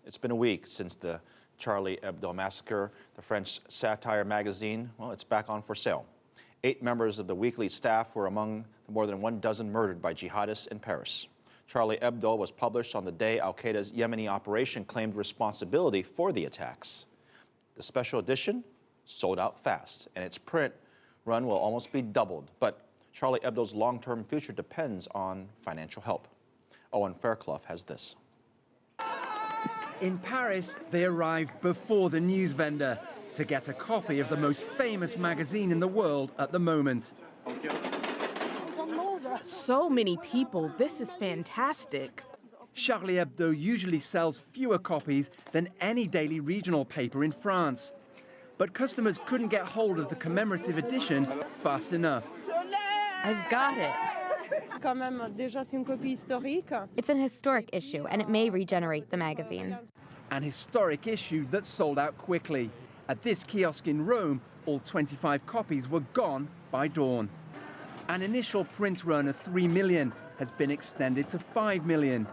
It's been a week since the Charlie Hebdo massacre. The French satire magazine, well, it's back on for sale. 8 members of the weekly staff were among the more than 12 murdered by jihadists in Paris. Charlie Hebdo was published on the day al-Qaeda's Yemeni operation claimed responsibility for the attacks. The special edition sold out fast, and its print run will almost be doubled. But Charlie Hebdo's long-term future depends on financial help. Owen Fairclough has this. In Paris, they arrived before the news vendor to get a copy of the most famous magazine in the world at the moment. So many people, this is fantastic. Charlie Hebdo usually sells fewer copies than any daily regional paper in France. But customers couldn't get hold of the commemorative edition fast enough. I've got it. It's an historic issue, and it may regenerate the magazine. An historic issue that sold out quickly. At this kiosk in Rome, all 25 copies were gone by dawn. An initial print run of 3 million has been extended to 5 million.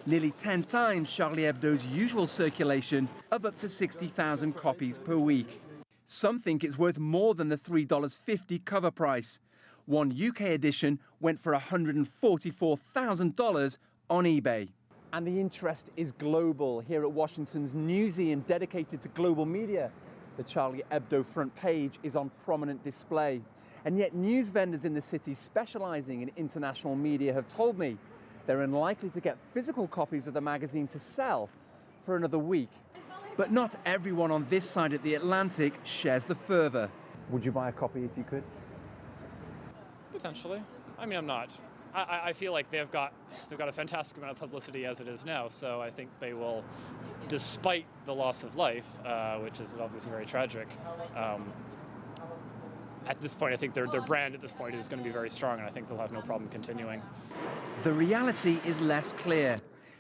Nearly 10 times Charlie Hebdo's usual circulation of up to 60,000 copies per week. Some think it's worth more than the $3.50 cover price. One UK edition went for $144,000 on eBay. And the interest is global. Here at Washington's museum dedicated to global media, the Charlie Hebdo front page is on prominent display. And yet news vendors in the city specializing in international media have told me they're unlikely to get physical copies of the magazine to sell for another week. But not everyone on this side of the Atlantic shares the fervor. Would you buy a copy if you could? Potentially. I mean, I'm not. I feel like they've got a fantastic amount of publicity as it is now, so I think they will, despite the loss of life, which is obviously very tragic, at this point, I think their brand at this point is going to be very strong, and I think they'll have no problem continuing. The reality is less clear.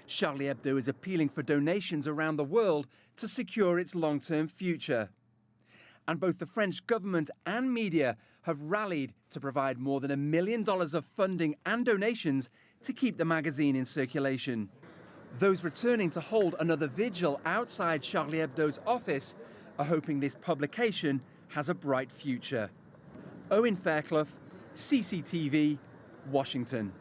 Charlie Hebdo is appealing for donations around the world to secure its long-term future. And both the French government and media have rallied to provide more than $1 million of funding and donations to keep the magazine in circulation. Those returning to hold another vigil outside Charlie Hebdo's office are hoping this publication has a bright future. Owen Fairclough, CCTV, Washington.